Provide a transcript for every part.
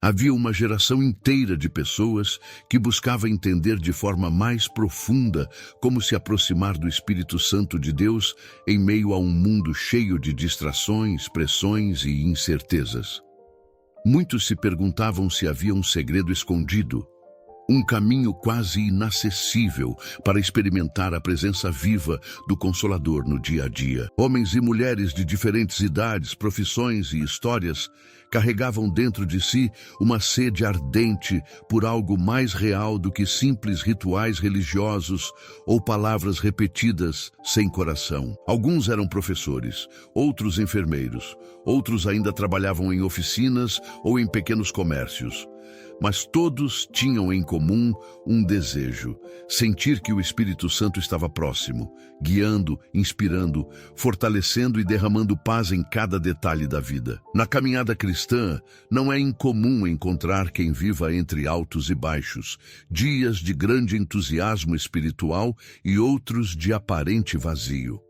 Havia uma geração inteira de pessoas que buscava entender de forma mais profunda como se aproximar do Espírito Santo de Deus em meio a um mundo cheio de distrações, pressões e incertezas. Muitos se perguntavam se havia um segredo escondido, um caminho quase inacessível para experimentar a presença viva do Consolador no dia a dia. Homens e mulheres de diferentes idades, profissões e histórias carregavam dentro de si uma sede ardente por algo mais real do que simples rituais religiosos ou palavras repetidas sem coração. Alguns eram professores, outros enfermeiros, outros ainda trabalhavam em oficinas ou em pequenos comércios. Mas todos tinham em comum um desejo: sentir que o Espírito Santo estava próximo, guiando, inspirando, fortalecendo e derramando paz em cada detalhe da vida. Na caminhada cristã, não é incomum encontrar quem viva entre altos e baixos, dias de grande entusiasmo espiritual e outros de aparente vazio.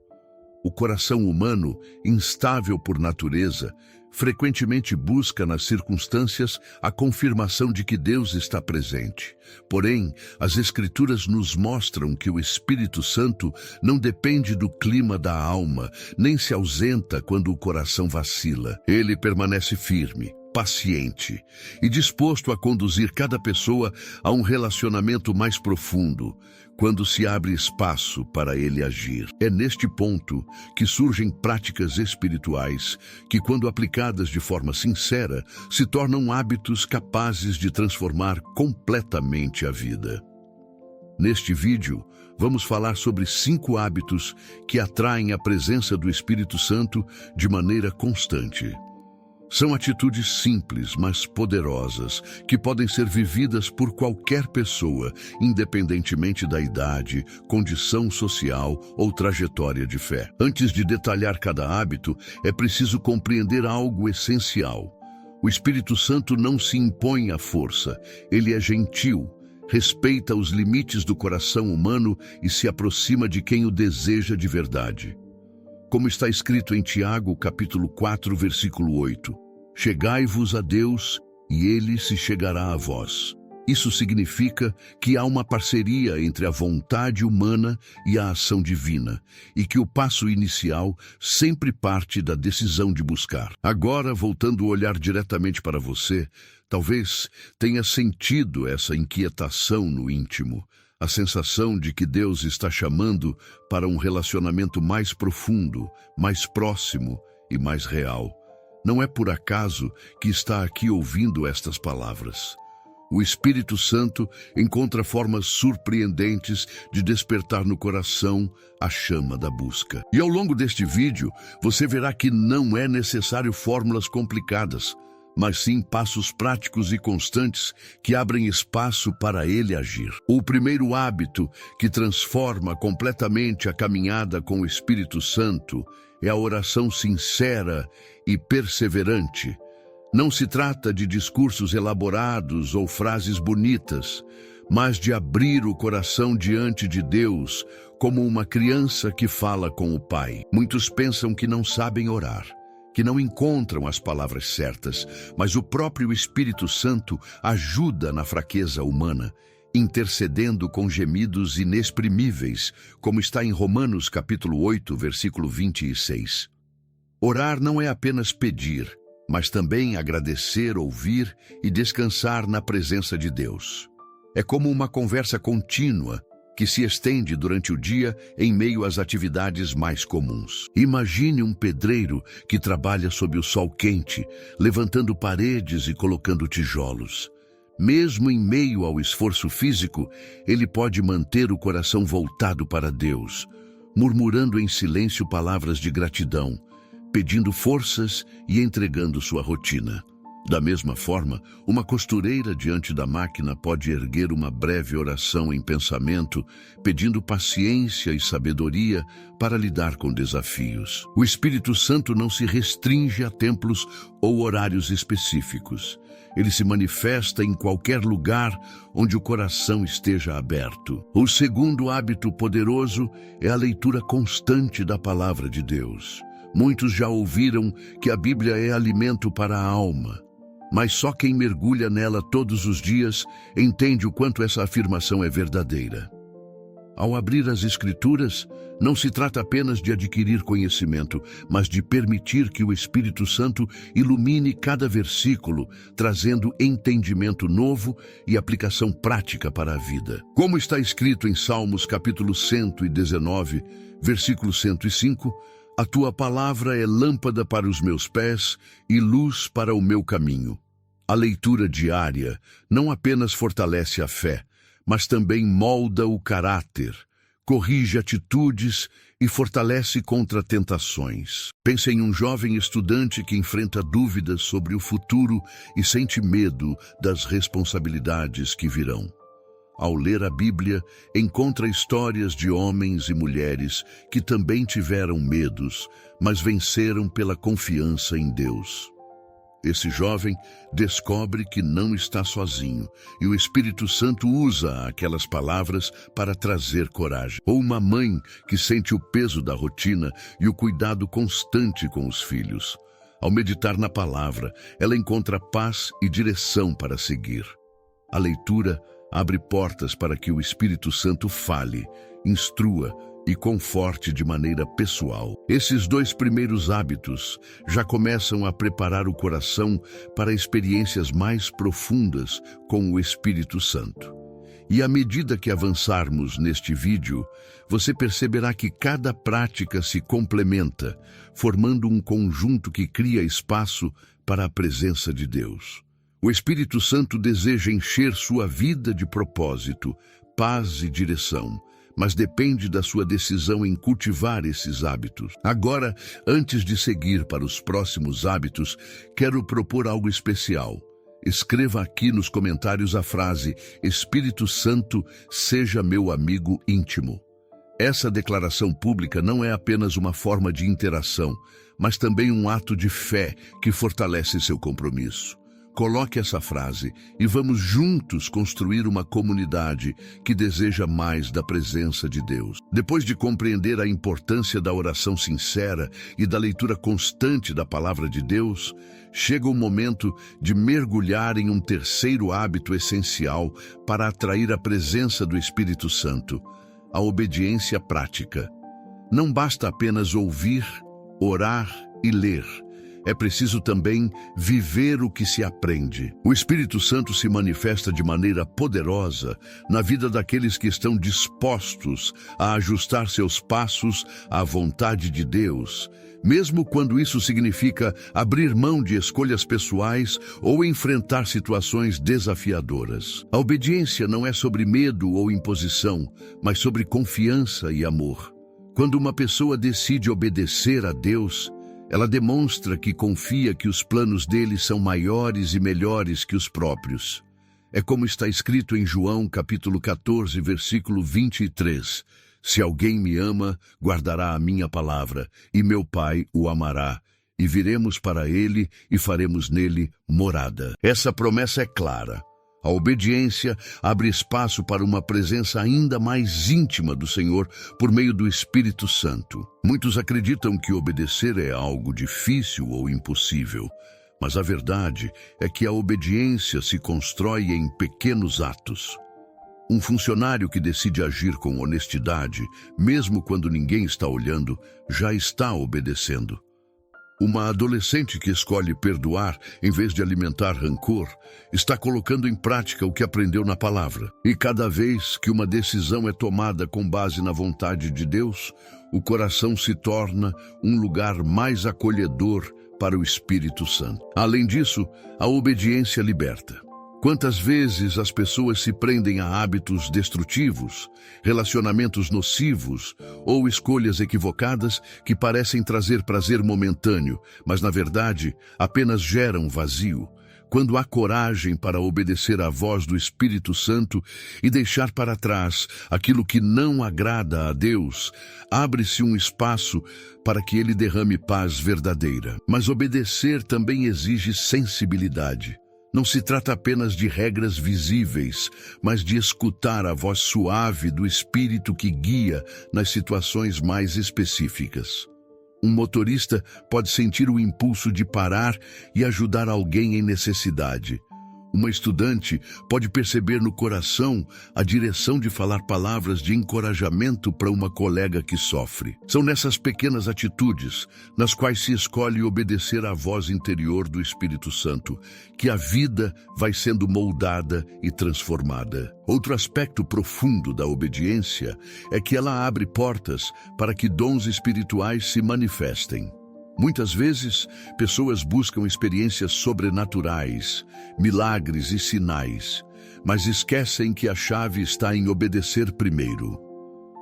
O coração humano, instável por natureza, frequentemente busca nas circunstâncias a confirmação de que Deus está presente. Porém, as Escrituras nos mostram que o Espírito Santo não depende do clima da alma, nem se ausenta quando o coração vacila. Ele permanece firme, paciente e disposto a conduzir cada pessoa a um relacionamento mais profundo, quando se abre espaço para ele agir. É neste ponto que surgem práticas espirituais que, quando aplicadas de forma sincera, se tornam hábitos capazes de transformar completamente a vida. Neste vídeo, vamos falar sobre 5 hábitos que atraem a presença do Espírito Santo de maneira constante. São atitudes simples, mas poderosas, que podem ser vividas por qualquer pessoa, independentemente da idade, condição social ou trajetória de fé. Antes de detalhar cada hábito, é preciso compreender algo essencial. O Espírito Santo não se impõe à força, ele é gentil, respeita os limites do coração humano e se aproxima de quem o deseja de verdade. Como está escrito em Tiago, capítulo 4, versículo 8, chegai-vos a Deus e Ele se chegará a vós. Isso significa que há uma parceria entre a vontade humana e a ação divina, e que o passo inicial sempre parte da decisão de buscar. Agora, voltando o olhar diretamente para você, talvez tenha sentido essa inquietação no íntimo, a sensação de que Deus está chamando para um relacionamento mais profundo, mais próximo e mais real. Não é por acaso que está aqui ouvindo estas palavras. O Espírito Santo encontra formas surpreendentes de despertar no coração a chama da busca. E ao longo deste vídeo, você verá que não é necessário fórmulas complicadas, mas sim passos práticos e constantes que abrem espaço para ele agir. O primeiro hábito que transforma completamente a caminhada com o Espírito Santo é a oração sincera e perseverante. Não se trata de discursos elaborados ou frases bonitas, mas de abrir o coração diante de Deus como uma criança que fala com o Pai. Muitos pensam que não sabem orar, que não encontram as palavras certas, mas o próprio Espírito Santo ajuda na fraqueza humana, intercedendo com gemidos inexprimíveis, como está em Romanos capítulo 8, versículo 26. Orar não é apenas pedir, mas também agradecer, ouvir e descansar na presença de Deus. É como uma conversa contínua que se estende durante o dia em meio às atividades mais comuns. Imagine um pedreiro que trabalha sob o sol quente, levantando paredes e colocando tijolos. Mesmo em meio ao esforço físico, ele pode manter o coração voltado para Deus, murmurando em silêncio palavras de gratidão, pedindo forças e entregando sua rotina. Da mesma forma, uma costureira diante da máquina pode erguer uma breve oração em pensamento, pedindo paciência e sabedoria para lidar com desafios. O Espírito Santo não se restringe a templos ou horários específicos. Ele se manifesta em qualquer lugar onde o coração esteja aberto. O segundo hábito poderoso é a leitura constante da Palavra de Deus. Muitos já ouviram que a Bíblia é alimento para a alma. mas só quem mergulha nela todos os dias entende o quanto essa afirmação é verdadeira. Ao abrir as Escrituras, não se trata apenas de adquirir conhecimento, mas de permitir que o Espírito Santo ilumine cada versículo, trazendo entendimento novo e aplicação prática para a vida. Como está escrito em Salmos capítulo 119, versículo 105, a tua palavra é lâmpada para os meus pés e luz para o meu caminho. A leitura diária não apenas fortalece a fé, mas também molda o caráter, corrige atitudes e fortalece contra tentações. Pense em um jovem estudante que enfrenta dúvidas sobre o futuro e sente medo das responsabilidades que virão. Ao ler a Bíblia, encontra histórias de homens e mulheres que também tiveram medos, mas venceram pela confiança em Deus. Esse jovem descobre que não está sozinho e o Espírito Santo usa aquelas palavras para trazer coragem. Ou uma mãe que sente o peso da rotina e o cuidado constante com os filhos. Ao meditar na palavra, ela encontra paz e direção para seguir. A leitura abre portas para que o Espírito Santo fale, instrua e conforte de maneira pessoal. Esses dois primeiros hábitos já começam a preparar o coração para experiências mais profundas com o Espírito Santo. E à medida que avançarmos neste vídeo, você perceberá que cada prática se complementa, formando um conjunto que cria espaço para a presença de Deus. O Espírito Santo deseja encher sua vida de propósito, paz e direção, mas depende da sua decisão em cultivar esses hábitos. Agora, antes de seguir para os próximos hábitos, quero propor algo especial. Escreva aqui nos comentários a frase: Espírito Santo, seja meu amigo íntimo. Essa declaração pública não é apenas uma forma de interação, mas também um ato de fé que fortalece seu compromisso. Coloque essa frase e vamos juntos construir uma comunidade que deseja mais da presença de Deus. Depois de compreender a importância da oração sincera e da leitura constante da palavra de Deus, chega o momento de mergulhar em um terceiro hábito essencial para atrair a presença do Espírito Santo: a obediência prática. Não basta apenas ouvir, orar e ler. É preciso também viver o que se aprende. O Espírito Santo se manifesta de maneira poderosa na vida daqueles que estão dispostos a ajustar seus passos à vontade de Deus, mesmo quando isso significa abrir mão de escolhas pessoais ou enfrentar situações desafiadoras. A obediência não é sobre medo ou imposição, mas sobre confiança e amor. Quando uma pessoa decide obedecer a Deus, ela demonstra que confia que os planos dele são maiores e melhores que os próprios. É como está escrito em João capítulo 14, versículo 23. Se alguém me ama, guardará a minha palavra, e meu Pai o amará, e viremos para ele e faremos nele morada. Essa promessa é clara. A obediência abre espaço para uma presença ainda mais íntima do Senhor por meio do Espírito Santo. Muitos acreditam que obedecer é algo difícil ou impossível, mas a verdade é que a obediência se constrói em pequenos atos. Um funcionário que decide agir com honestidade, mesmo quando ninguém está olhando, já está obedecendo. Uma adolescente que escolhe perdoar em vez de alimentar rancor está colocando em prática o que aprendeu na palavra. E cada vez que uma decisão é tomada com base na vontade de Deus, o coração se torna um lugar mais acolhedor para o Espírito Santo. Além disso, a obediência liberta. Quantas vezes as pessoas se prendem a hábitos destrutivos, relacionamentos nocivos ou escolhas equivocadas que parecem trazer prazer momentâneo, mas na verdade apenas geram vazio. Quando há coragem para obedecer à voz do Espírito Santo e deixar para trás aquilo que não agrada a Deus, abre-se um espaço para que Ele derrame paz verdadeira. Mas obedecer também exige sensibilidade. Não se trata apenas de regras visíveis, mas de escutar a voz suave do Espírito que guia nas situações mais específicas. Um motorista pode sentir o impulso de parar e ajudar alguém em necessidade. Uma estudante pode perceber no coração a direção de falar palavras de encorajamento para uma colega que sofre. São nessas pequenas atitudes, nas quais se escolhe obedecer à voz interior do Espírito Santo, que a vida vai sendo moldada e transformada. Outro aspecto profundo da obediência é que ela abre portas para que dons espirituais se manifestem. Muitas vezes, pessoas buscam experiências sobrenaturais, milagres e sinais, mas esquecem que a chave está em obedecer primeiro.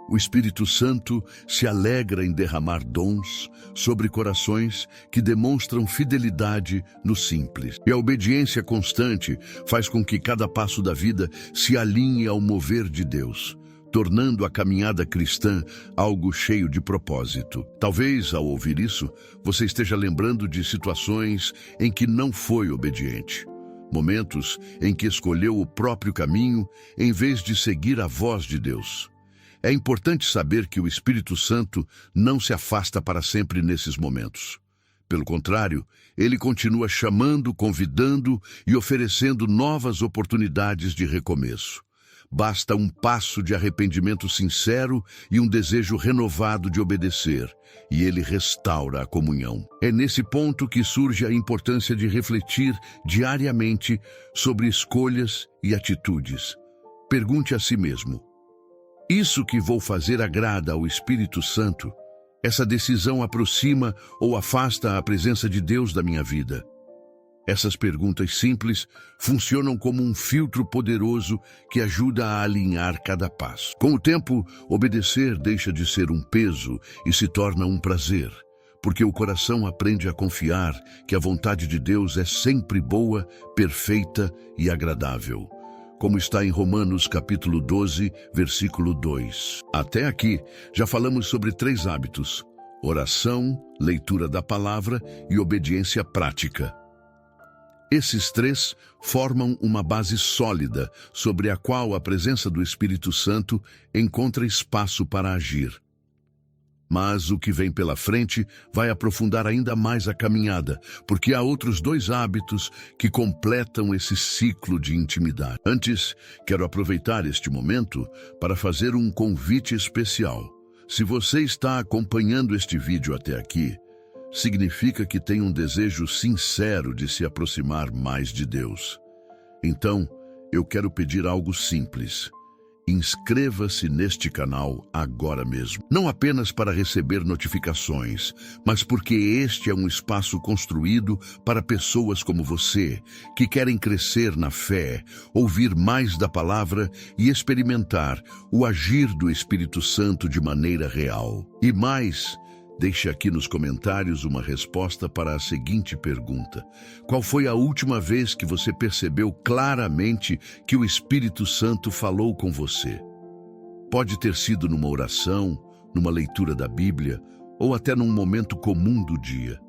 O Espírito Santo se alegra em derramar dons sobre corações que demonstram fidelidade no simples. E a obediência constante faz com que cada passo da vida se alinhe ao mover de Deus, tornando a caminhada cristã algo cheio de propósito. Talvez, ao ouvir isso, você esteja lembrando de situações em que não foi obediente. Momentos em que escolheu o próprio caminho em vez de seguir a voz de Deus. É importante saber que o Espírito Santo não se afasta para sempre nesses momentos. Pelo contrário, ele continua chamando, convidando e oferecendo novas oportunidades de recomeço. Basta um passo de arrependimento sincero e um desejo renovado de obedecer, e ele restaura a comunhão. É nesse ponto que surge a importância de refletir diariamente sobre escolhas e atitudes. Pergunte a si mesmo: isso que vou fazer agrada ao Espírito Santo? Essa decisão aproxima ou afasta a presença de Deus da minha vida? Essas perguntas simples funcionam como um filtro poderoso que ajuda a alinhar cada passo. Com o tempo, obedecer deixa de ser um peso e se torna um prazer, porque o coração aprende a confiar que a vontade de Deus é sempre boa, perfeita e agradável, como está em Romanos capítulo 12, versículo 2. Até aqui, já falamos sobre 3 hábitos: oração, leitura da palavra e obediência prática. Esses 3 formam uma base sólida sobre a qual a presença do Espírito Santo encontra espaço para agir. Mas o que vem pela frente vai aprofundar ainda mais a caminhada, porque há outros 2 hábitos que completam esse ciclo de intimidade. Antes, quero aproveitar este momento para fazer um convite especial. Se você está acompanhando este vídeo até aqui, significa que tem um desejo sincero de se aproximar mais de Deus. Então, eu quero pedir algo simples. Inscreva-se neste canal agora mesmo. Não apenas para receber notificações, mas porque este é um espaço construído para pessoas como você, que querem crescer na fé, ouvir mais da palavra e experimentar o agir do Espírito Santo de maneira real. E mais, deixe aqui nos comentários uma resposta para a seguinte pergunta: qual foi a última vez que você percebeu claramente que o Espírito Santo falou com você? Pode ter sido numa oração, numa leitura da Bíblia ou até num momento comum do dia.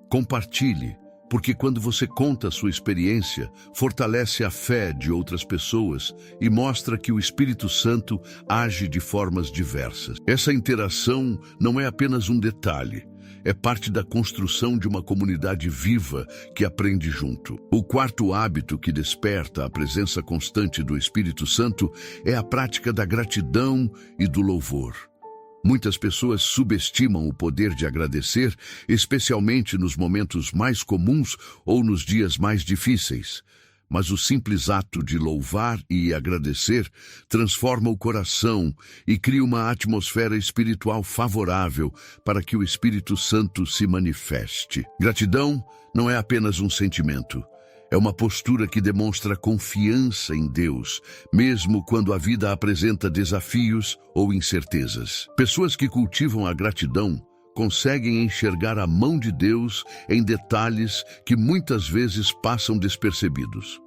Compartilhe, porque quando você conta a sua experiência, fortalece a fé de outras pessoas e mostra que o Espírito Santo age de formas diversas. Essa interação não é apenas um detalhe, é parte da construção de uma comunidade viva que aprende junto. O 4º hábito que desperta a presença constante do Espírito Santo é a prática da gratidão e do louvor. Muitas pessoas subestimam o poder de agradecer, especialmente nos momentos mais comuns ou nos dias mais difíceis. Mas o simples ato de louvar e agradecer transforma o coração e cria uma atmosfera espiritual favorável para que o Espírito Santo se manifeste. Gratidão não é apenas um sentimento. É uma postura que demonstra confiança em Deus, mesmo quando a vida apresenta desafios ou incertezas. Pessoas que cultivam a gratidão conseguem enxergar a mão de Deus em detalhes que muitas vezes passam despercebidos.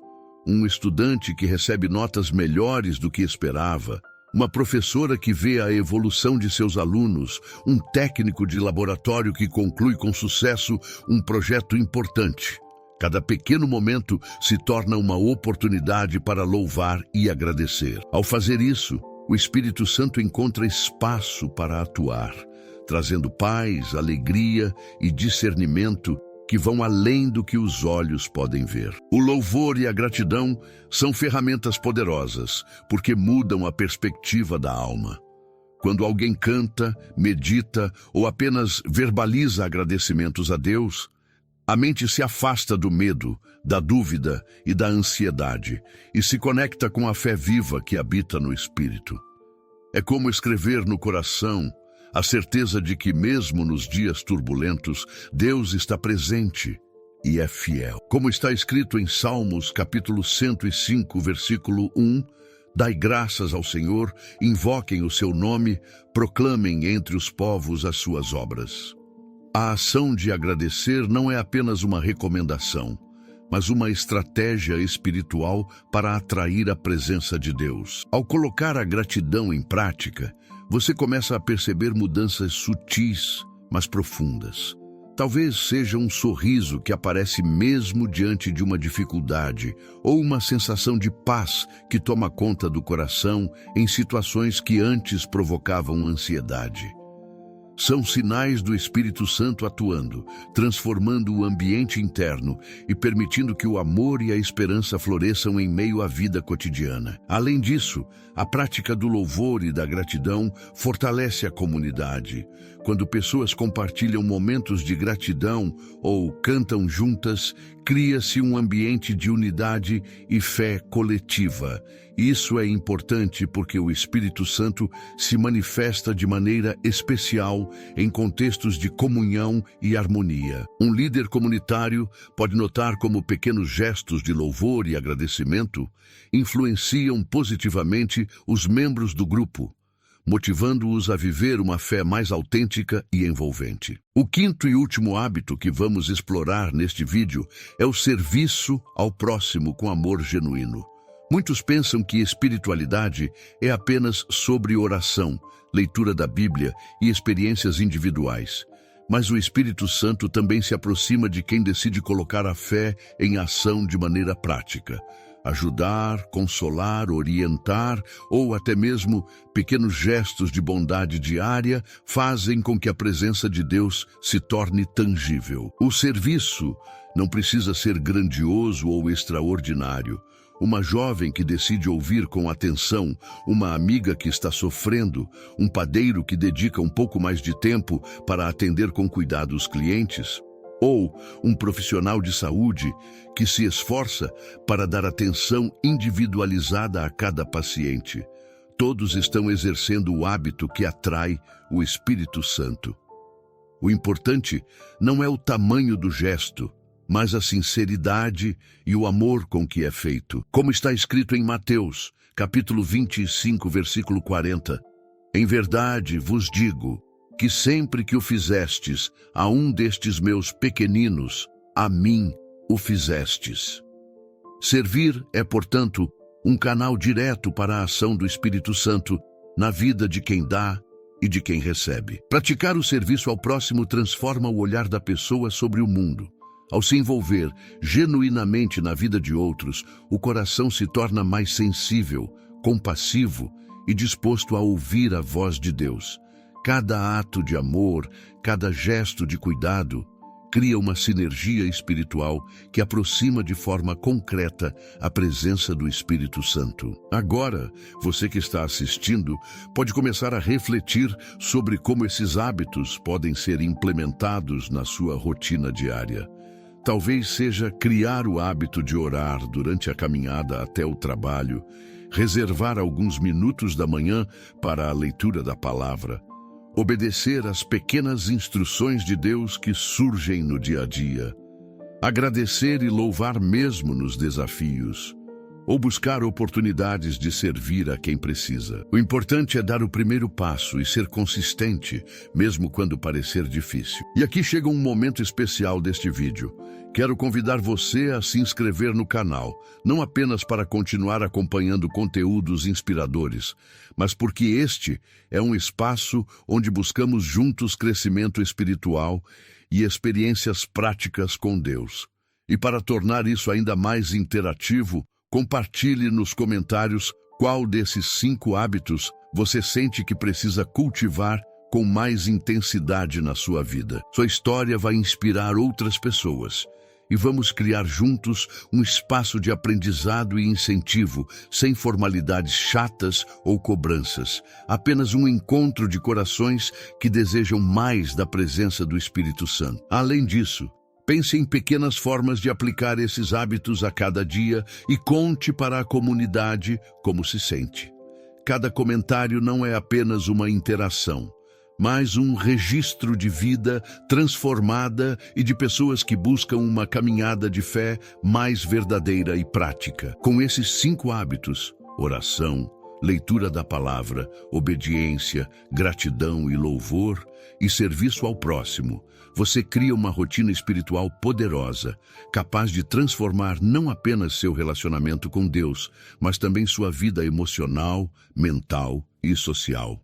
Um estudante que recebe notas melhores do que esperava, uma professora que vê a evolução de seus alunos, um técnico de laboratório que conclui com sucesso um projeto importante. Cada pequeno momento se torna uma oportunidade para louvar e agradecer. Ao fazer isso, o Espírito Santo encontra espaço para atuar, trazendo paz, alegria e discernimento que vão além do que os olhos podem ver. O louvor e a gratidão são ferramentas poderosas, porque mudam a perspectiva da alma. Quando alguém canta, medita ou apenas verbaliza agradecimentos a Deus, a mente se afasta do medo, da dúvida e da ansiedade e se conecta com a fé viva que habita no espírito. É como escrever no coração a certeza de que mesmo nos dias turbulentos, Deus está presente e é fiel. Como está escrito em Salmos capítulo 105, versículo 1, dai graças ao Senhor, invoquem o seu nome, proclamem entre os povos as suas obras. A ação de agradecer não é apenas uma recomendação, mas uma estratégia espiritual para atrair a presença de Deus. Ao colocar a gratidão em prática, você começa a perceber mudanças sutis, mas profundas. Talvez seja um sorriso que aparece mesmo diante de uma dificuldade, ou uma sensação de paz que toma conta do coração em situações que antes provocavam ansiedade. São sinais do Espírito Santo atuando, transformando o ambiente interno e permitindo que o amor e a esperança floresçam em meio à vida cotidiana. Além disso, a prática do louvor e da gratidão fortalece a comunidade. Quando pessoas compartilham momentos de gratidão ou cantam juntas, cria-se um ambiente de unidade e fé coletiva. Isso é importante porque o Espírito Santo se manifesta de maneira especial em contextos de comunhão e harmonia. Um líder comunitário pode notar como pequenos gestos de louvor e agradecimento influenciam positivamente os membros do grupo, motivando-os a viver uma fé mais autêntica e envolvente. O quinto e último hábito que vamos explorar neste vídeo é o serviço ao próximo com amor genuíno. Muitos pensam que espiritualidade é apenas sobre oração, leitura da Bíblia e experiências individuais. Mas o Espírito Santo também se aproxima de quem decide colocar a fé em ação de maneira prática. Ajudar, consolar, orientar ou até mesmo pequenos gestos de bondade diária fazem com que a presença de Deus se torne tangível. O serviço não precisa ser grandioso ou extraordinário. Uma jovem que decide ouvir com atenção, uma amiga que está sofrendo, um padeiro que dedica um pouco mais de tempo para atender com cuidado os clientes, ou um profissional de saúde que se esforça para dar atenção individualizada a cada paciente. Todos estão exercendo o hábito que atrai o Espírito Santo. O importante não é o tamanho do gesto, mas a sinceridade e o amor com que é feito. Como está escrito em Mateus, capítulo 25, versículo 40. Em verdade vos digo que sempre que o fizestes a um destes meus pequeninos, a mim o fizestes. Servir é, portanto, um canal direto para a ação do Espírito Santo na vida de quem dá e de quem recebe. Praticar o serviço ao próximo transforma o olhar da pessoa sobre o mundo. Ao se envolver genuinamente na vida de outros, o coração se torna mais sensível, compassivo e disposto a ouvir a voz de Deus. Cada ato de amor, cada gesto de cuidado, cria uma sinergia espiritual que aproxima de forma concreta a presença do Espírito Santo. Agora, você que está assistindo pode começar a refletir sobre como esses hábitos podem ser implementados na sua rotina diária. Talvez seja criar o hábito de orar durante a caminhada até o trabalho, reservar alguns minutos da manhã para a leitura da palavra, obedecer às pequenas instruções de Deus que surgem no dia a dia, agradecer e louvar mesmo nos desafios, ou buscar oportunidades de servir a quem precisa. O importante é dar o primeiro passo e ser consistente, mesmo quando parecer difícil. E aqui chega um momento especial deste vídeo. Quero convidar você a se inscrever no canal, não apenas para continuar acompanhando conteúdos inspiradores, mas porque este é um espaço onde buscamos juntos crescimento espiritual e experiências práticas com Deus. E para tornar isso ainda mais interativo, compartilhe nos comentários qual desses 5 hábitos você sente que precisa cultivar com mais intensidade na sua vida. Sua história vai inspirar outras pessoas. E vamos criar juntos um espaço de aprendizado e incentivo, sem formalidades chatas ou cobranças. Apenas um encontro de corações que desejam mais da presença do Espírito Santo. Além disso, pense em pequenas formas de aplicar esses hábitos a cada dia e conte para a comunidade como se sente. Cada comentário não é apenas uma interação, mas um registro de vida transformada e de pessoas que buscam uma caminhada de fé mais verdadeira e prática. Com esses 5 hábitos, oração, leitura da palavra, obediência, gratidão e louvor, e serviço ao próximo, você cria uma rotina espiritual poderosa, capaz de transformar não apenas seu relacionamento com Deus, mas também sua vida emocional, mental e social.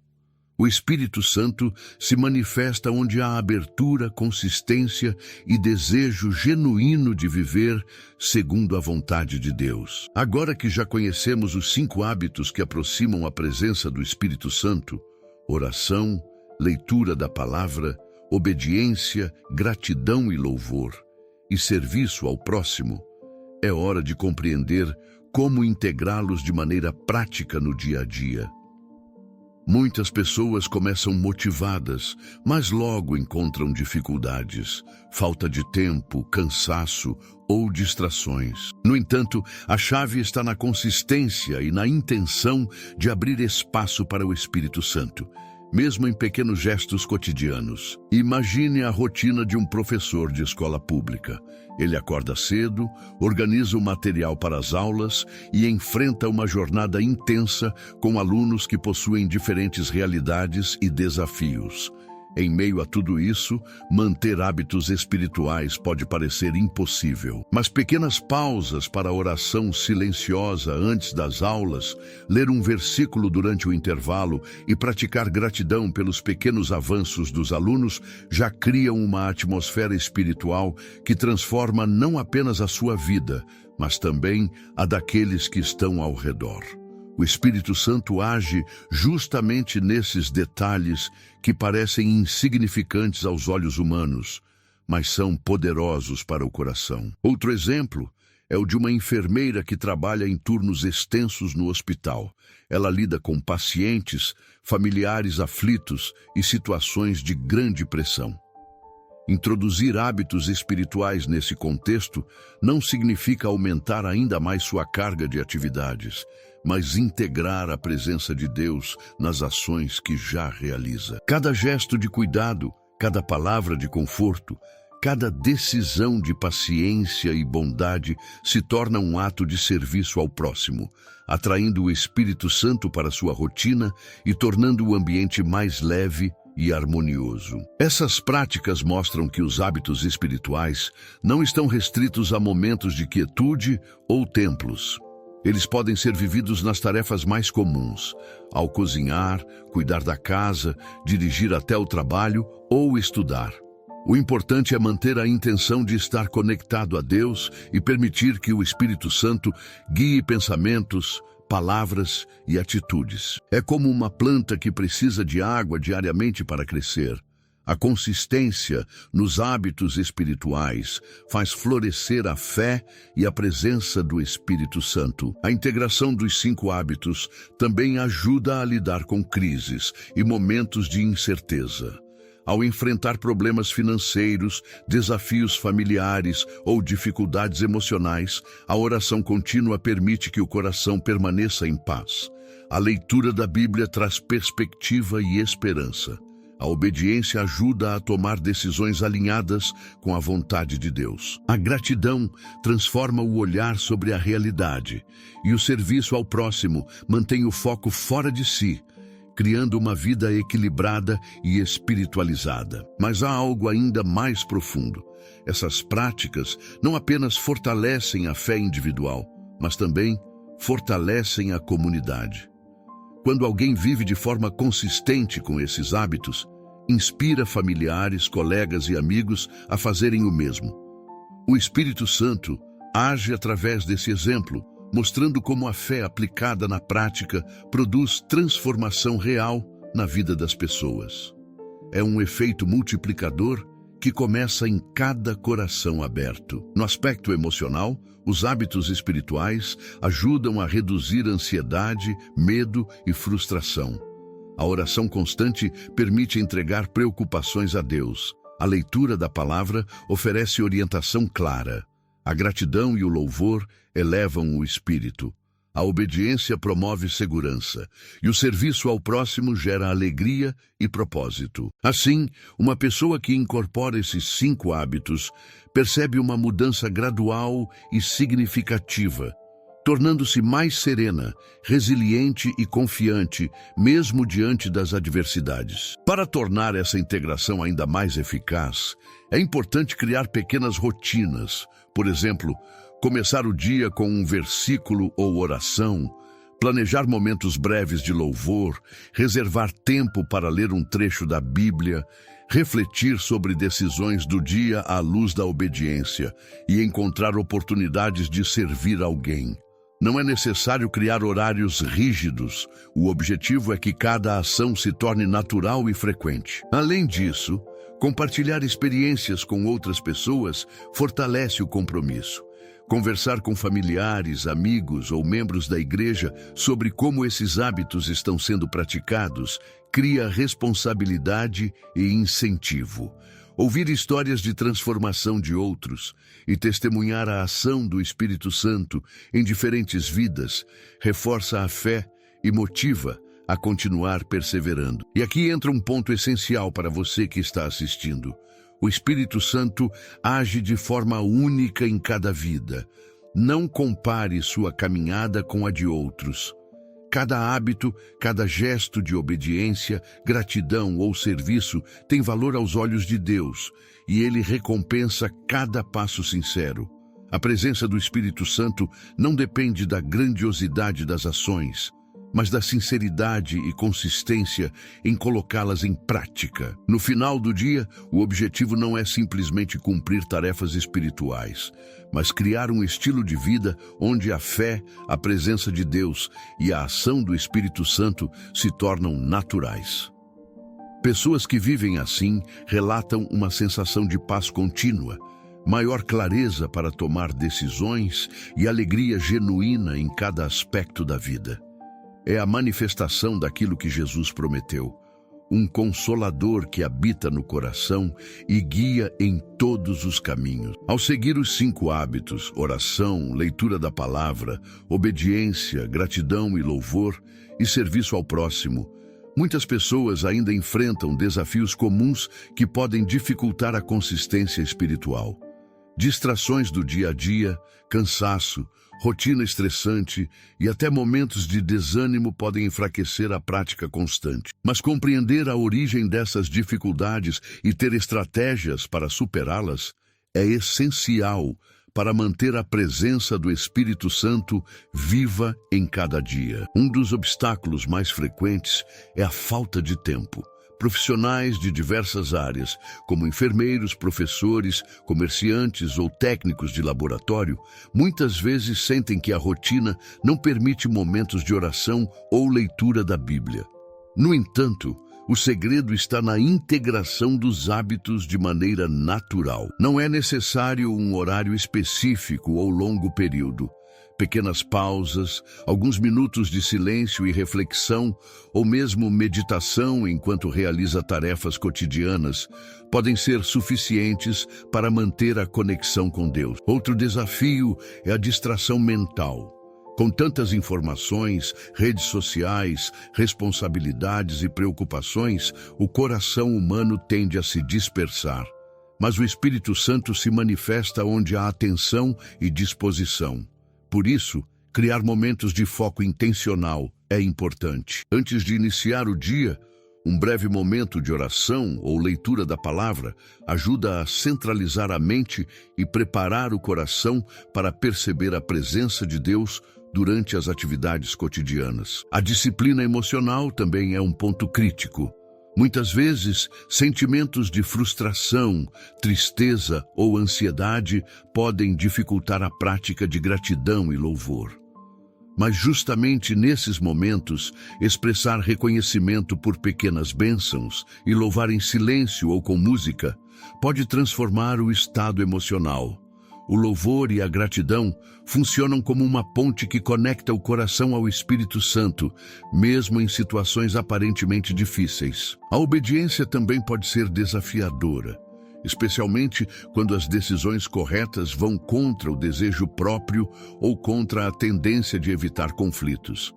O Espírito Santo se manifesta onde há abertura, consistência e desejo genuíno de viver segundo a vontade de Deus. Agora que já conhecemos os 5 hábitos que aproximam a presença do Espírito Santo, oração, leitura da palavra, obediência, gratidão e louvor, e serviço ao próximo, é hora de compreender como integrá-los de maneira prática no dia a dia. Muitas pessoas começam motivadas, mas logo encontram dificuldades, falta de tempo, cansaço ou distrações. No entanto, a chave está na consistência e na intenção de abrir espaço para o Espírito Santo, mesmo em pequenos gestos cotidianos. Imagine a rotina de um professor de escola pública. Ele acorda cedo, organiza o material para as aulas e enfrenta uma jornada intensa com alunos que possuem diferentes realidades e desafios. Em meio a tudo isso, manter hábitos espirituais pode parecer impossível. Mas pequenas pausas para a oração silenciosa antes das aulas, ler um versículo durante o intervalo e praticar gratidão pelos pequenos avanços dos alunos já criam uma atmosfera espiritual que transforma não apenas a sua vida, mas também a daqueles que estão ao redor. O Espírito Santo age justamente nesses detalhes que parecem insignificantes aos olhos humanos, mas são poderosos para o coração. Outro exemplo é o de uma enfermeira que trabalha em turnos extensos no hospital. Ela lida com pacientes, familiares aflitos e situações de grande pressão. Introduzir hábitos espirituais nesse contexto não significa aumentar ainda mais sua carga de atividades, mas integrar a presença de Deus nas ações que já realiza. Cada gesto de cuidado, cada palavra de conforto, cada decisão de paciência e bondade se torna um ato de serviço ao próximo, atraindo o Espírito Santo para sua rotina e tornando o ambiente mais leve e harmonioso. Essas práticas mostram que os hábitos espirituais não estão restritos a momentos de quietude ou templos. Eles podem ser vividos nas tarefas mais comuns, ao cozinhar, cuidar da casa, dirigir até o trabalho ou estudar. O importante é manter a intenção de estar conectado a Deus e permitir que o Espírito Santo guie pensamentos, palavras e atitudes. É como uma planta que precisa de água diariamente para crescer. A consistência nos hábitos espirituais faz florescer a fé e a presença do Espírito Santo. A integração dos 5 hábitos também ajuda a lidar com crises e momentos de incerteza. Ao enfrentar problemas financeiros, desafios familiares ou dificuldades emocionais, a oração contínua permite que o coração permaneça em paz. A leitura da Bíblia traz perspectiva e esperança. A obediência ajuda a tomar decisões alinhadas com a vontade de Deus. A gratidão transforma o olhar sobre a realidade, e o serviço ao próximo mantém o foco fora de si, criando uma vida equilibrada e espiritualizada. Mas há algo ainda mais profundo. Essas práticas não apenas fortalecem a fé individual, mas também fortalecem a comunidade. Quando alguém vive de forma consistente com esses hábitos, inspira familiares, colegas e amigos a fazerem o mesmo. O Espírito Santo age através desse exemplo, mostrando como a fé aplicada na prática produz transformação real na vida das pessoas. é um efeito multiplicador que começa em cada coração aberto. No aspecto emocional, os hábitos espirituais ajudam a reduzir ansiedade, medo e frustração. A oração constante permite entregar preocupações a Deus. A leitura da palavra oferece orientação clara. A gratidão e o louvor elevam o espírito. A obediência promove segurança, e o serviço ao próximo gera alegria e propósito. Assim, uma pessoa que incorpora esses 5 hábitos percebe uma mudança gradual e significativa, tornando-se mais serena, resiliente e confiante, mesmo diante das adversidades. Para tornar essa integração ainda mais eficaz, é importante criar pequenas rotinas. Por exemplo, começar o dia com um versículo ou oração, planejar momentos breves de louvor, reservar tempo para ler um trecho da Bíblia, refletir sobre decisões do dia à luz da obediência e encontrar oportunidades de servir alguém. Não é necessário criar horários rígidos. O objetivo é que cada ação se torne natural e frequente. Além disso, compartilhar experiências com outras pessoas fortalece o compromisso. Conversar com familiares, amigos ou membros da igreja sobre como esses hábitos estão sendo praticados cria responsabilidade e incentivo. Ouvir histórias de transformação de outros e testemunhar a ação do Espírito Santo em diferentes vidas reforça a fé e motiva a continuar perseverando. E aqui entra um ponto essencial para você que está assistindo. O Espírito Santo age de forma única em cada vida. Não compare sua caminhada com a de outros. Cada hábito, cada gesto de obediência, gratidão ou serviço tem valor aos olhos de Deus, e Ele recompensa cada passo sincero. A presença do Espírito Santo não depende da grandiosidade das ações, mas da sinceridade e consistência em colocá-las em prática. No final do dia, o objetivo não é simplesmente cumprir tarefas espirituais, mas criar um estilo de vida onde a fé, a presença de Deus e a ação do Espírito Santo se tornam naturais. Pessoas que vivem assim relatam uma sensação de paz contínua, maior clareza para tomar decisões e alegria genuína em cada aspecto da vida. É a manifestação daquilo que Jesus prometeu, um consolador que habita no coração e guia em todos os caminhos. Ao seguir os 5 hábitos, oração, leitura da palavra, obediência, gratidão e louvor, e serviço ao próximo, muitas pessoas ainda enfrentam desafios comuns que podem dificultar a consistência espiritual. Distrações do dia a dia, cansaço, rotina estressante e até momentos de desânimo podem enfraquecer a prática constante. Mas compreender a origem dessas dificuldades e ter estratégias para superá-las é essencial para manter a presença do Espírito Santo viva em cada dia. Um dos obstáculos mais frequentes é a falta de tempo. Profissionais de diversas áreas, como enfermeiros, professores, comerciantes ou técnicos de laboratório, muitas vezes sentem que a rotina não permite momentos de oração ou leitura da Bíblia. No entanto, o segredo está na integração dos hábitos de maneira natural. Não é necessário um horário específico ou longo período. Pequenas pausas, alguns minutos de silêncio e reflexão, ou mesmo meditação enquanto realiza tarefas cotidianas, podem ser suficientes para manter a conexão com Deus. Outro desafio é a distração mental. Com tantas informações, redes sociais, responsabilidades e preocupações, o coração humano tende a se dispersar. Mas o Espírito Santo se manifesta onde há atenção e disposição. Por isso, criar momentos de foco intencional é importante. Antes de iniciar o dia, um breve momento de oração ou leitura da palavra ajuda a centralizar a mente e preparar o coração para perceber a presença de Deus durante as atividades cotidianas. A disciplina emocional também é um ponto crítico. Muitas vezes, sentimentos de frustração, tristeza ou ansiedade podem dificultar a prática de gratidão e louvor. Mas justamente nesses momentos, expressar reconhecimento por pequenas bênçãos e louvar em silêncio ou com música pode transformar o estado emocional. O louvor e a gratidão funcionam como uma ponte que conecta o coração ao Espírito Santo, mesmo em situações aparentemente difíceis. A obediência também pode ser desafiadora, especialmente quando as decisões corretas vão contra o desejo próprio ou contra a tendência de evitar conflitos.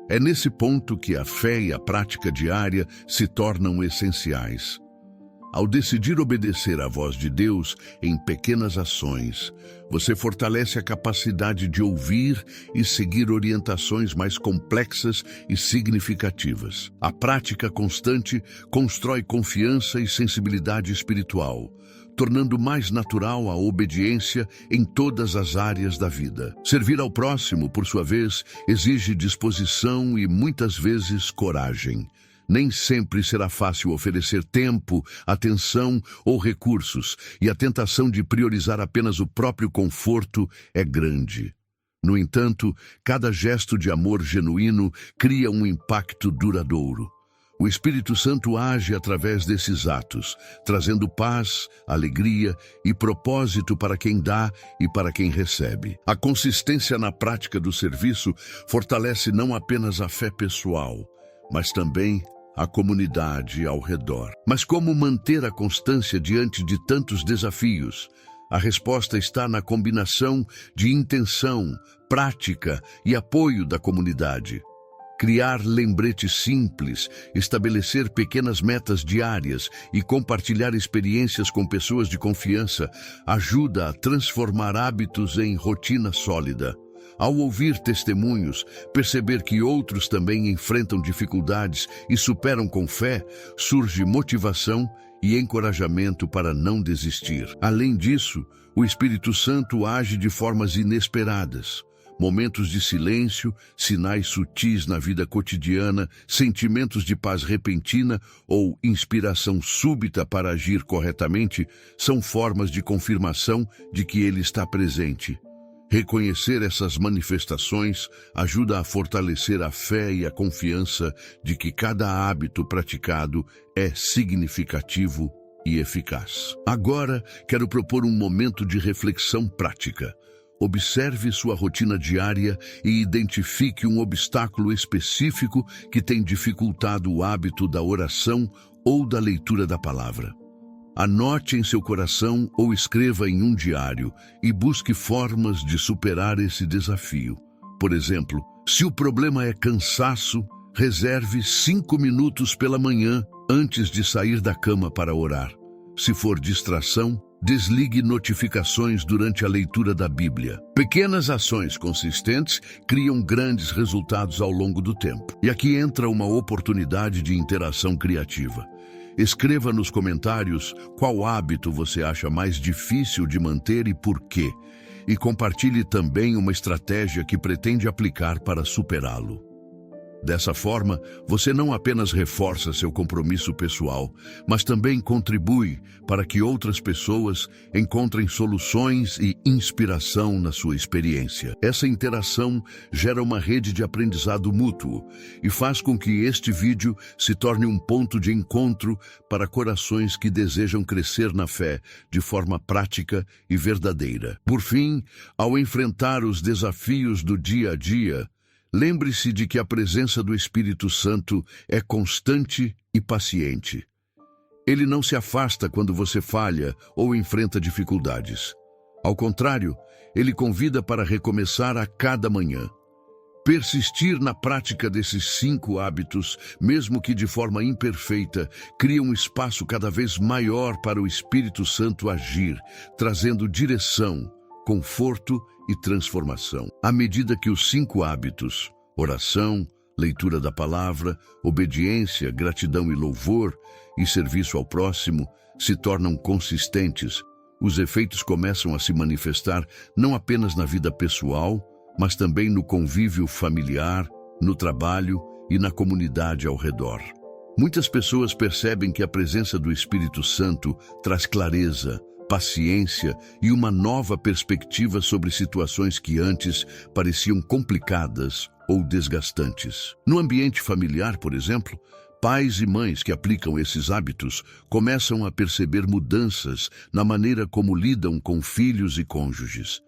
É nesse ponto que a fé e a prática diária se tornam essenciais. Ao decidir obedecer à voz de Deus em pequenas ações, você fortalece a capacidade de ouvir e seguir orientações mais complexas e significativas. A prática constante constrói confiança e sensibilidade espiritual, tornando mais natural a obediência em todas as áreas da vida. Servir ao próximo, por sua vez, exige disposição e muitas vezes coragem. Nem sempre será fácil oferecer tempo, atenção ou recursos, e a tentação de priorizar apenas o próprio conforto é grande. No entanto, cada gesto de amor genuíno cria um impacto duradouro. O Espírito Santo age através desses atos, trazendo paz, alegria e propósito para quem dá e para quem recebe. A consistência na prática do serviço fortalece não apenas a fé pessoal, mas também a comunidade ao redor. Mas como manter a constância diante de tantos desafios? A resposta está na combinação de intenção, prática e apoio da comunidade. Criar lembretes simples, estabelecer pequenas metas diárias e compartilhar experiências com pessoas de confiança ajuda a transformar hábitos em rotina sólida. Ao ouvir testemunhos, perceber que outros também enfrentam dificuldades e superam com fé, surge motivação e encorajamento para não desistir. Além disso, o Espírito Santo age de formas inesperadas. Momentos de silêncio, sinais sutis na vida cotidiana, sentimentos de paz repentina ou inspiração súbita para agir corretamente são formas de confirmação de que Ele está presente. Reconhecer essas manifestações ajuda a fortalecer a fé e a confiança de que cada hábito praticado é significativo e eficaz. Agora, quero propor um momento de reflexão prática. Observe sua rotina diária e identifique um obstáculo específico que tem dificultado o hábito da oração ou da leitura da palavra. Anote em seu coração ou escreva em um diário e busque formas de superar esse desafio. Por exemplo, se o problema é cansaço, reserve 5 minutos pela manhã antes de sair da cama para orar. Se for distração, desligue notificações durante a leitura da Bíblia. Pequenas ações consistentes criam grandes resultados ao longo do tempo. E aqui entra uma oportunidade de interação criativa. Escreva nos comentários qual hábito você acha mais difícil de manter e por quê. E compartilhe também uma estratégia que pretende aplicar para superá-lo. Dessa forma, você não apenas reforça seu compromisso pessoal, mas também contribui para que outras pessoas encontrem soluções e inspiração na sua experiência. Essa interação gera uma rede de aprendizado mútuo e faz com que este vídeo se torne um ponto de encontro para corações que desejam crescer na fé de forma prática e verdadeira. Por fim, ao enfrentar os desafios do dia a dia, lembre-se de que a presença do Espírito Santo é constante e paciente. Ele não se afasta quando você falha ou enfrenta dificuldades. Ao contrário, ele convida para recomeçar a cada manhã. Persistir na prática desses 5 hábitos, mesmo que de forma imperfeita, cria um espaço cada vez maior para o Espírito Santo agir, trazendo direção, conforto e transformação. À medida que os 5 hábitos, oração, leitura da palavra, obediência, gratidão e louvor, e serviço ao próximo, se tornam consistentes, os efeitos começam a se manifestar não apenas na vida pessoal, mas também no convívio familiar, no trabalho e na comunidade ao redor. Muitas pessoas percebem que a presença do Espírito Santo traz clareza, paciência e uma nova perspectiva sobre situações que antes pareciam complicadas ou desgastantes. No ambiente familiar, por exemplo, pais e mães que aplicam esses hábitos começam a perceber mudanças na maneira como lidam com filhos e cônjuges.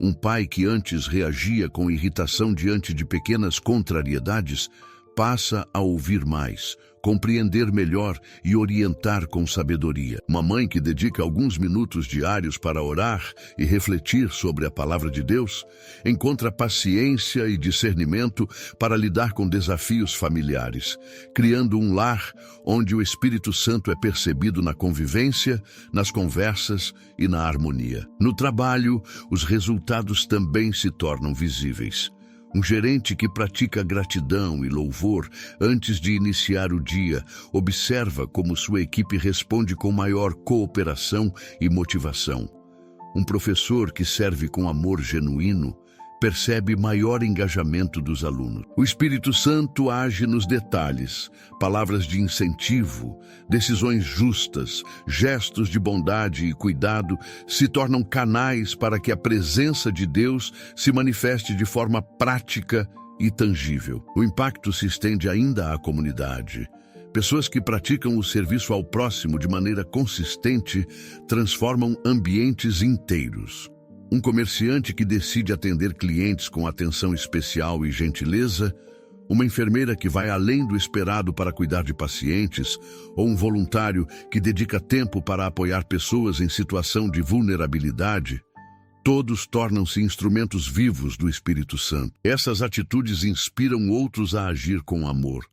Um pai que antes reagia com irritação diante de pequenas contrariedades passa a ouvir mais, compreender melhor e orientar com sabedoria. Uma mãe que dedica alguns minutos diários para orar e refletir sobre a palavra de Deus encontra paciência e discernimento para lidar com desafios familiares, criando um lar onde o Espírito Santo é percebido na convivência, nas conversas e na harmonia. No trabalho, os resultados também se tornam visíveis. Um gerente que pratica gratidão e louvor antes de iniciar o dia observa como sua equipe responde com maior cooperação e motivação. Um professor que serve com amor genuíno percebe maior engajamento dos alunos. O Espírito Santo age nos detalhes, palavras de incentivo, decisões justas, gestos de bondade e cuidado se tornam canais para que a presença de Deus se manifeste de forma prática e tangível. O impacto se estende ainda à comunidade. Pessoas que praticam o serviço ao próximo de maneira consistente transformam ambientes inteiros. Um comerciante que decide atender clientes com atenção especial e gentileza, uma enfermeira que vai além do esperado para cuidar de pacientes, ou um voluntário que dedica tempo para apoiar pessoas em situação de vulnerabilidade, todos tornam-se instrumentos vivos do Espírito Santo. Essas atitudes inspiram outros a agir com amor,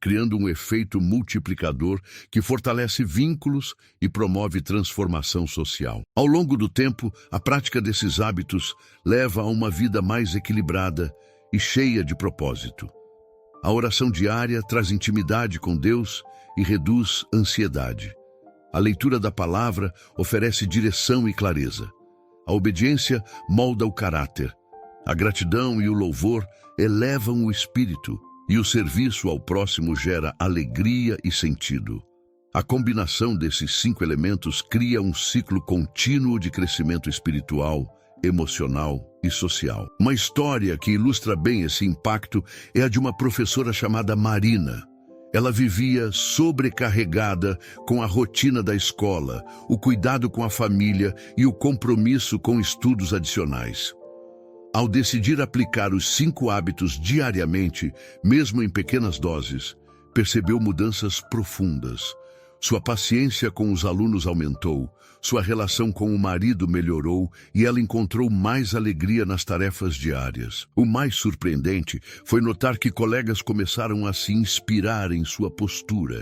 criando um efeito multiplicador que fortalece vínculos e promove transformação social. Ao longo do tempo, a prática desses hábitos leva a uma vida mais equilibrada e cheia de propósito. A oração diária traz intimidade com Deus e reduz ansiedade. A leitura da palavra oferece direção e clareza. A obediência molda o caráter. A gratidão e o louvor elevam o espírito, e o serviço ao próximo gera alegria e sentido. A combinação desses 5 elementos cria um ciclo contínuo de crescimento espiritual, emocional e social. Uma história que ilustra bem esse impacto é a de uma professora chamada Marina. Ela vivia sobrecarregada com a rotina da escola, o cuidado com a família e o compromisso com estudos adicionais. Ao decidir aplicar os 5 hábitos diariamente, mesmo em pequenas doses, percebeu mudanças profundas. Sua paciência com os alunos aumentou, sua relação com o marido melhorou e ela encontrou mais alegria nas tarefas diárias. O mais surpreendente foi notar que colegas começaram a se inspirar em sua postura,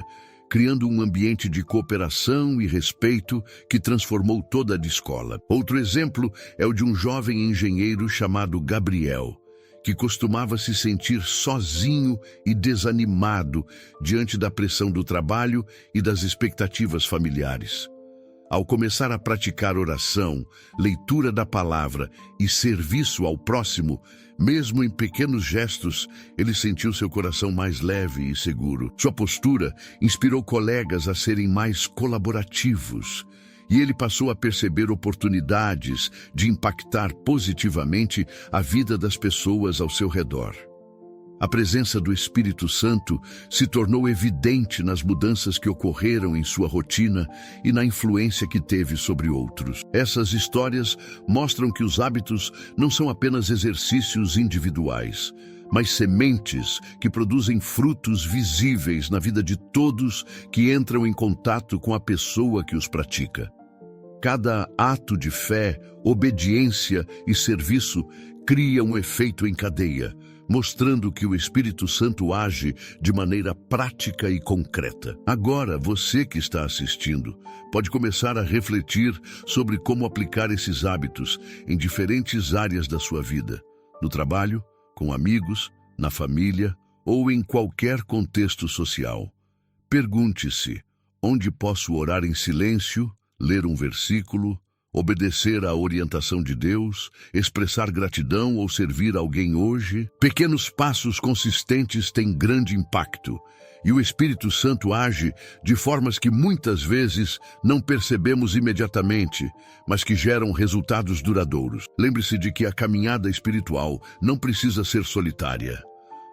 criando um ambiente de cooperação e respeito que transformou toda a escola. Outro exemplo é o de um jovem engenheiro chamado Gabriel, que costumava se sentir sozinho e desanimado diante da pressão do trabalho e das expectativas familiares. Ao começar a praticar oração, leitura da palavra e serviço ao próximo, mesmo em pequenos gestos, ele sentiu seu coração mais leve e seguro. Sua postura inspirou colegas a serem mais colaborativos, e ele passou a perceber oportunidades de impactar positivamente a vida das pessoas ao seu redor. A presença do Espírito Santo se tornou evidente nas mudanças que ocorreram em sua rotina e na influência que teve sobre outros. Essas histórias mostram que os hábitos não são apenas exercícios individuais, mas sementes que produzem frutos visíveis na vida de todos que entram em contato com a pessoa que os pratica. Cada ato de fé, obediência e serviço cria um efeito em cadeia, mostrando que o Espírito Santo age de maneira prática e concreta. Agora, você que está assistindo pode começar a refletir sobre como aplicar esses hábitos em diferentes áreas da sua vida, no trabalho, com amigos, na família ou em qualquer contexto social. Pergunte-se: onde posso orar em silêncio, ler um versículo Obedecer à orientação de Deus, expressar gratidão ou servir alguém hoje. Pequenos passos consistentes têm grande impacto, e o Espírito Santo age de formas que muitas vezes não percebemos imediatamente, mas que geram resultados duradouros. Lembre-se de que a caminhada espiritual não precisa ser solitária.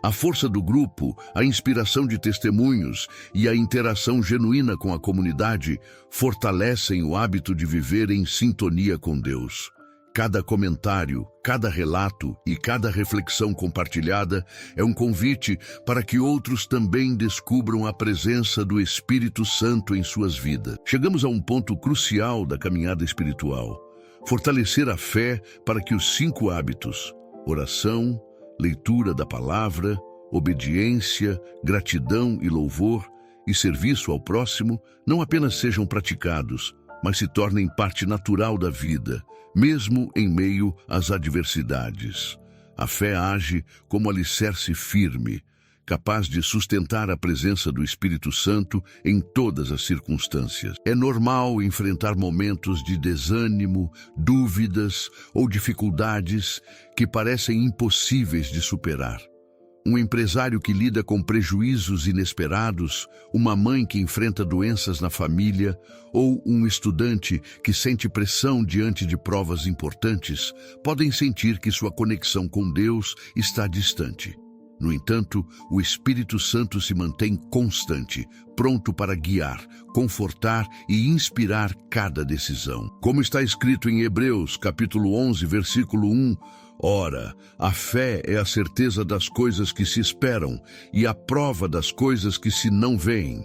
A força do grupo, a inspiração de testemunhos e a interação genuína com a comunidade fortalecem o hábito de viver em sintonia com Deus. Cada comentário, cada relato e cada reflexão compartilhada é um convite para que outros também descubram a presença do Espírito Santo em suas vidas. Chegamos a um ponto crucial da caminhada espiritual: fortalecer a fé para que os 5 hábitos, oração, leitura da palavra, obediência, gratidão e louvor e serviço ao próximo, não apenas sejam praticados, mas se tornem parte natural da vida, mesmo em meio às adversidades. A fé age como alicerce firme, capaz de sustentar a presença do Espírito Santo em todas as circunstâncias. É normal enfrentar momentos de desânimo, dúvidas ou dificuldades que parecem impossíveis de superar. Um empresário que lida com prejuízos inesperados, uma mãe que enfrenta doenças na família ou um estudante que sente pressão diante de provas importantes podem sentir que sua conexão com Deus está distante. No entanto, o Espírito Santo se mantém constante, pronto para guiar, confortar e inspirar cada decisão. Como está escrito em Hebreus, capítulo 11, versículo 1, ora, a fé é a certeza das coisas que se esperam e a prova das coisas que se não veem.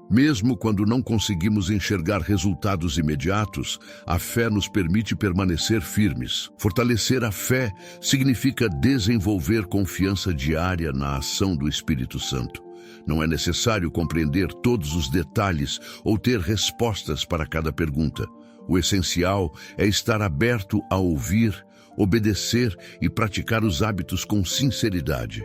Mesmo quando não conseguimos enxergar resultados imediatos, a fé nos permite permanecer firmes. Fortalecer a fé significa desenvolver confiança diária na ação do Espírito Santo. Não é necessário compreender todos os detalhes ou ter respostas para cada pergunta. O essencial é estar aberto a ouvir, obedecer e praticar os hábitos com sinceridade.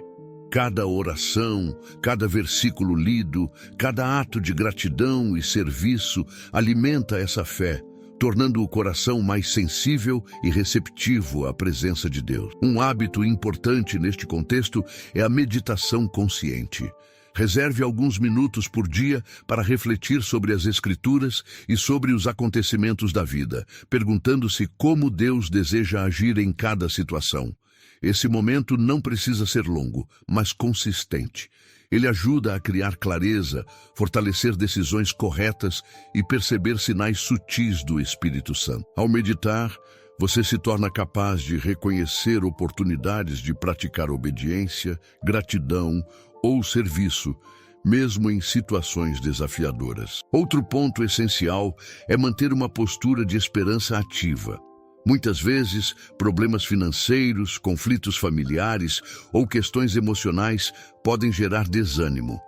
Cada oração, cada versículo lido, cada ato de gratidão e serviço alimenta essa fé, tornando o coração mais sensível e receptivo à presença de Deus. Um hábito importante neste contexto é a meditação consciente. Reserve alguns minutos por dia para refletir sobre as Escrituras e sobre os acontecimentos da vida, perguntando-se como Deus deseja agir em cada situação. Esse momento não precisa ser longo, mas consistente. Ele ajuda a criar clareza, fortalecer decisões corretas e perceber sinais sutis do Espírito Santo. Ao meditar, você se torna capaz de reconhecer oportunidades de praticar obediência, gratidão ou serviço, mesmo em situações desafiadoras. Outro ponto essencial é manter uma postura de esperança ativa. Muitas vezes, problemas financeiros, conflitos familiares ou questões emocionais podem gerar desânimo.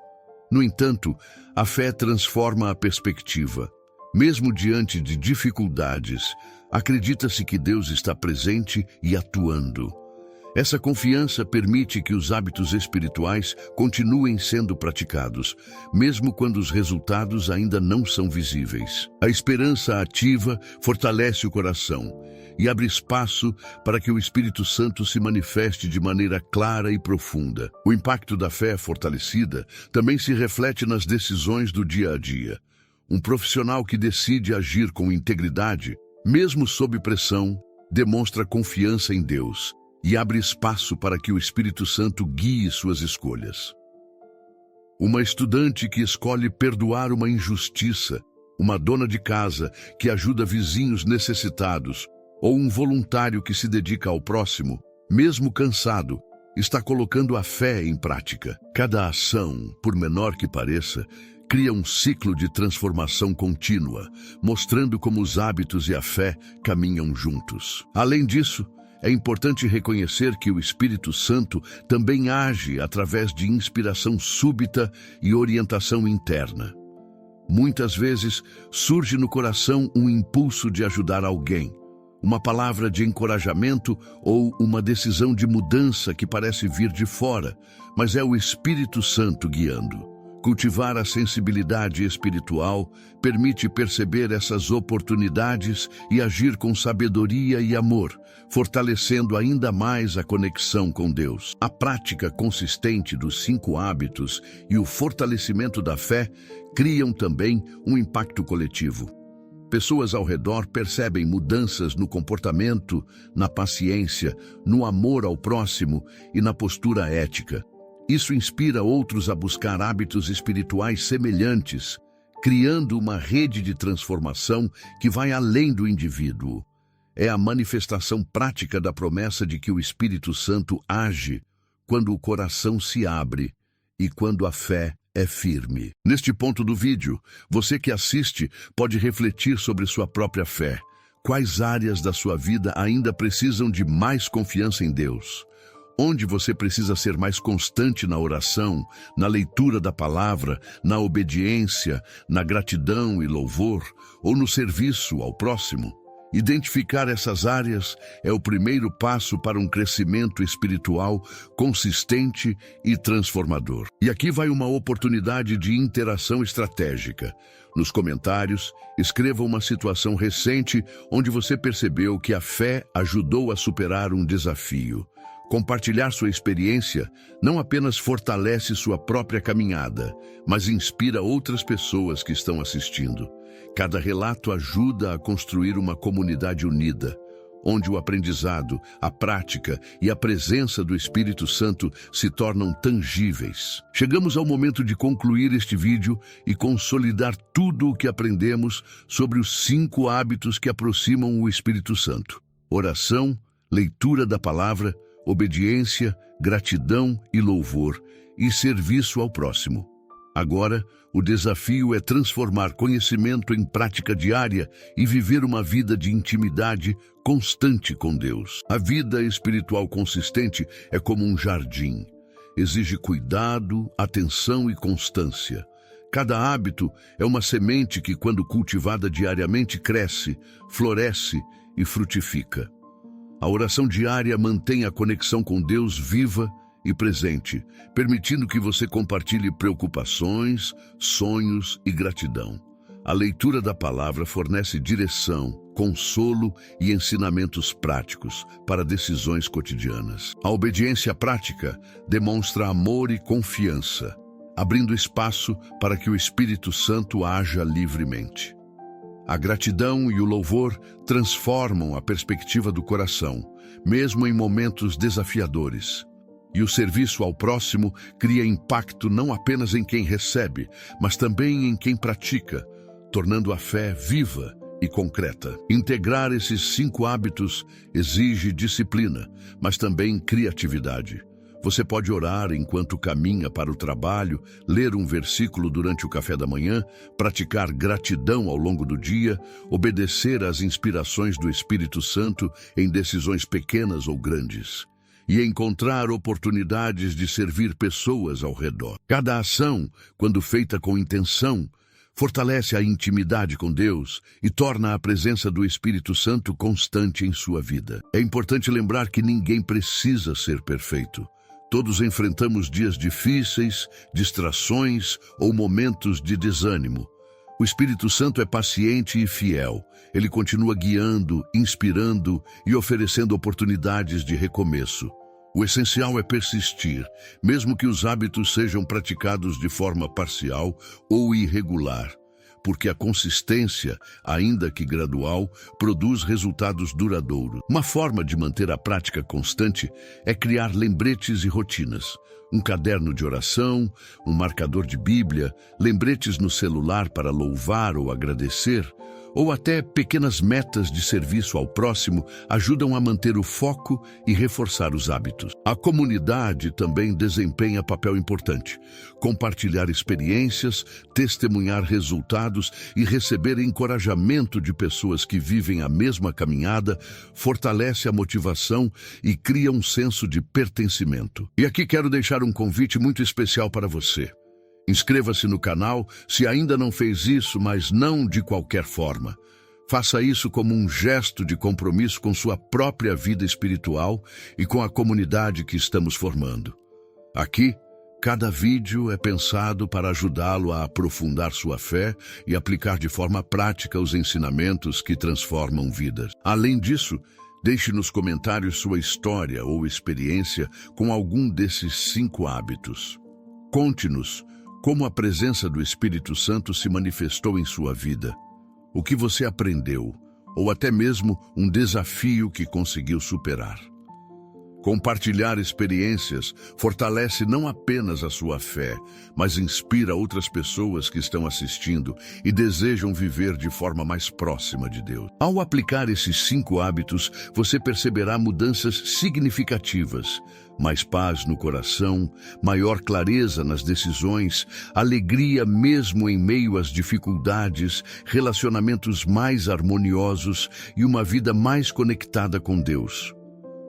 No entanto, a fé transforma a perspectiva. Mesmo diante de dificuldades, acredita-se que Deus está presente e atuando. Essa confiança permite que os hábitos espirituais continuem sendo praticados, mesmo quando os resultados ainda não são visíveis. A esperança ativa fortalece o coração e abre espaço para que o Espírito Santo se manifeste de maneira clara e profunda. O impacto da fé fortalecida também se reflete nas decisões do dia a dia. Um profissional que decide agir com integridade, mesmo sob pressão, demonstra confiança em Deus e abre espaço para que o Espírito Santo guie suas escolhas. Uma estudante que escolhe perdoar uma injustiça, uma dona de casa que ajuda vizinhos necessitados, ou um voluntário que se dedica ao próximo, mesmo cansado, está colocando a fé em prática. Cada ação, por menor que pareça, cria um ciclo de transformação contínua, mostrando como os hábitos e a fé caminham juntos. Além disso, é importante reconhecer que o Espírito Santo também age através de inspiração súbita e orientação interna. Muitas vezes surge no coração um impulso de ajudar alguém, uma palavra de encorajamento ou uma decisão de mudança que parece vir de fora, mas é o Espírito Santo guiando. Cultivar a sensibilidade espiritual permite perceber essas oportunidades e agir com sabedoria e amor, fortalecendo ainda mais a conexão com Deus. A prática consistente dos 5 hábitos e o fortalecimento da fé criam também um impacto coletivo. Pessoas ao redor percebem mudanças no comportamento, na paciência, no amor ao próximo e na postura ética. Isso inspira outros a buscar hábitos espirituais semelhantes, criando uma rede de transformação que vai além do indivíduo. É a manifestação prática da promessa de que o Espírito Santo age quando o coração se abre e quando a fé é firme. Neste ponto do vídeo, você que assiste pode refletir sobre sua própria fé. Quais áreas da sua vida ainda precisam de mais confiança em Deus? Onde você precisa ser mais constante na oração, na leitura da palavra, na obediência, na gratidão e louvor, ou no serviço ao próximo? Identificar essas áreas é o primeiro passo para um crescimento espiritual consistente e transformador. E aqui vai uma oportunidade de interação estratégica. Nos comentários, escreva uma situação recente onde você percebeu que a fé ajudou a superar um desafio. Compartilhar sua experiência não apenas fortalece sua própria caminhada, mas inspira outras pessoas que estão assistindo. Cada relato ajuda a construir uma comunidade unida, onde o aprendizado, a prática e a presença do Espírito Santo se tornam tangíveis. Chegamos ao momento de concluir este vídeo e consolidar tudo o que aprendemos sobre os 5 hábitos que aproximam o Espírito Santo: oração, leitura da palavra, obediência, gratidão e louvor, e serviço ao próximo. Agora, o desafio é transformar conhecimento em prática diária e viver uma vida de intimidade constante com Deus. A vida espiritual consistente é como um jardim. Exige cuidado, atenção e constância. Cada hábito é uma semente que, quando cultivada diariamente, cresce, floresce e frutifica. A oração diária mantém a conexão com Deus viva e presente, permitindo que você compartilhe preocupações, sonhos e gratidão. A leitura da palavra fornece direção, consolo e ensinamentos práticos para decisões cotidianas. A obediência prática demonstra amor e confiança, abrindo espaço para que o Espírito Santo haja livremente. A gratidão e o louvor transformam a perspectiva do coração, mesmo em momentos desafiadores. E o serviço ao próximo cria impacto não apenas em quem recebe, mas também em quem pratica, tornando a fé viva e concreta. Integrar esses 5 hábitos exige disciplina, mas também criatividade. Você pode orar enquanto caminha para o trabalho, ler um versículo durante o café da manhã, praticar gratidão ao longo do dia, obedecer às inspirações do Espírito Santo em decisões pequenas ou grandes, e encontrar oportunidades de servir pessoas ao redor. Cada ação, quando feita com intenção, fortalece a intimidade com Deus e torna a presença do Espírito Santo constante em sua vida. É importante lembrar que ninguém precisa ser perfeito. Todos enfrentamos dias difíceis, distrações ou momentos de desânimo. O Espírito Santo é paciente e fiel. Ele continua guiando, inspirando e oferecendo oportunidades de recomeço. O essencial é persistir, mesmo que os hábitos sejam praticados de forma parcial ou irregular, porque a consistência, ainda que gradual, produz resultados duradouros. Uma forma de manter a prática constante é criar lembretes e rotinas. Um caderno de oração, um marcador de Bíblia, lembretes no celular para louvar ou agradecer, ou até pequenas metas de serviço ao próximo ajudam a manter o foco e reforçar os hábitos. A comunidade também desempenha papel importante. Compartilhar experiências, testemunhar resultados e receber encorajamento de pessoas que vivem a mesma caminhada fortalece a motivação e cria um senso de pertencimento. E aqui quero deixar um convite muito especial para você. Inscreva-se no canal se ainda não fez isso, mas não de qualquer forma. Faça isso como um gesto de compromisso com sua própria vida espiritual e com a comunidade que estamos formando. Aqui, Cada vídeo é pensado para ajudá-lo a aprofundar sua fé e aplicar de forma prática os ensinamentos que transformam vidas. Além disso, deixe nos comentários sua história ou experiência com algum desses 5 hábitos. Conte-nos como a presença do Espírito Santo se manifestou em sua vida, o que você aprendeu, ou até mesmo um desafio que conseguiu superar. Compartilhar experiências fortalece não apenas a sua fé, mas inspira outras pessoas que estão assistindo e desejam viver de forma mais próxima de Deus. Ao aplicar esses 5 hábitos, você perceberá mudanças significativas: mais paz no coração, maior clareza nas decisões, alegria mesmo em meio às dificuldades, relacionamentos mais harmoniosos e uma vida mais conectada com Deus.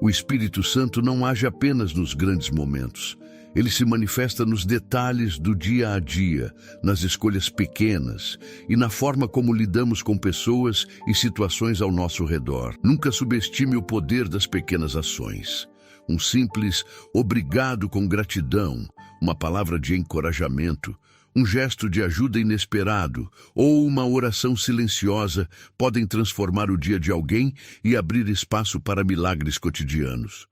O Espírito Santo não age apenas nos grandes momentos. Ele se manifesta nos detalhes do dia a dia, nas escolhas pequenas e na forma como lidamos com pessoas e situações ao nosso redor. Nunca subestime o poder das pequenas ações. Um simples obrigado com gratidão, uma palavra de encorajamento, um gesto de ajuda inesperado ou uma oração silenciosa podem transformar o dia de alguém e abrir espaço para milagres cotidianos.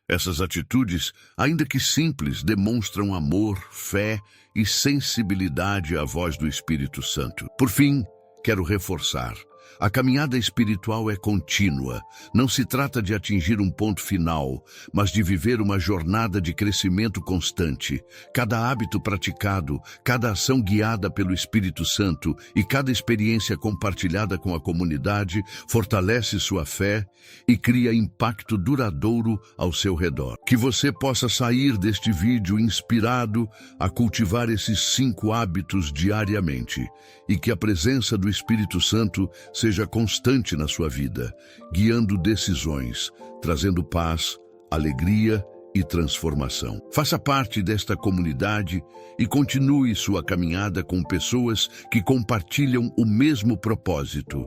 Essas atitudes, ainda que simples, demonstram amor, fé e sensibilidade à voz do Espírito Santo. Por fim, quero reforçar: a caminhada espiritual é contínua. Não se trata de atingir um ponto final, mas de viver uma jornada de crescimento constante. Cada hábito praticado, cada ação guiada pelo Espírito Santo e cada experiência compartilhada com a comunidade fortalece sua fé e cria impacto duradouro ao seu redor. Que você possa sair deste vídeo inspirado a cultivar esses 5 hábitos diariamente e que a presença do Espírito Santo seja constante na sua vida, guiando decisões, trazendo paz, alegria e transformação. Faça parte desta comunidade e continue sua caminhada com pessoas que compartilham o mesmo propósito: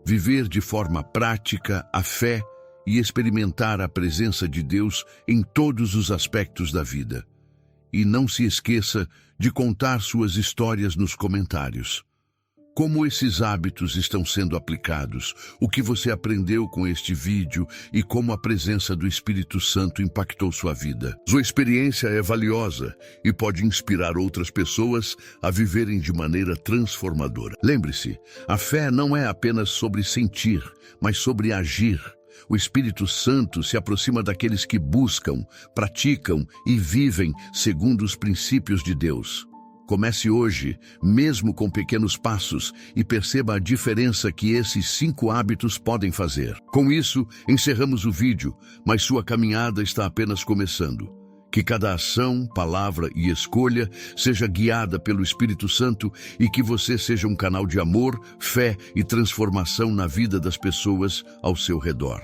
viver de forma prática a fé e experimentar a presença de Deus em todos os aspectos da vida. E não se esqueça de contar suas histórias nos comentários. Como esses hábitos estão sendo aplicados, o que você aprendeu com este vídeo e como a presença do Espírito Santo impactou sua vida. Sua experiência é valiosa e pode inspirar outras pessoas a viverem de maneira transformadora. Lembre-se, a fé não é apenas sobre sentir, mas sobre agir. O Espírito Santo se aproxima daqueles que buscam, praticam e vivem segundo os princípios de Deus. Comece hoje, mesmo com pequenos passos, e perceba a diferença que esses 5 hábitos podem fazer. Com isso, encerramos o vídeo, mas sua caminhada está apenas começando. Que cada ação, palavra e escolha seja guiada pelo Espírito Santo e que você seja um canal de amor, fé e transformação na vida das pessoas ao seu redor.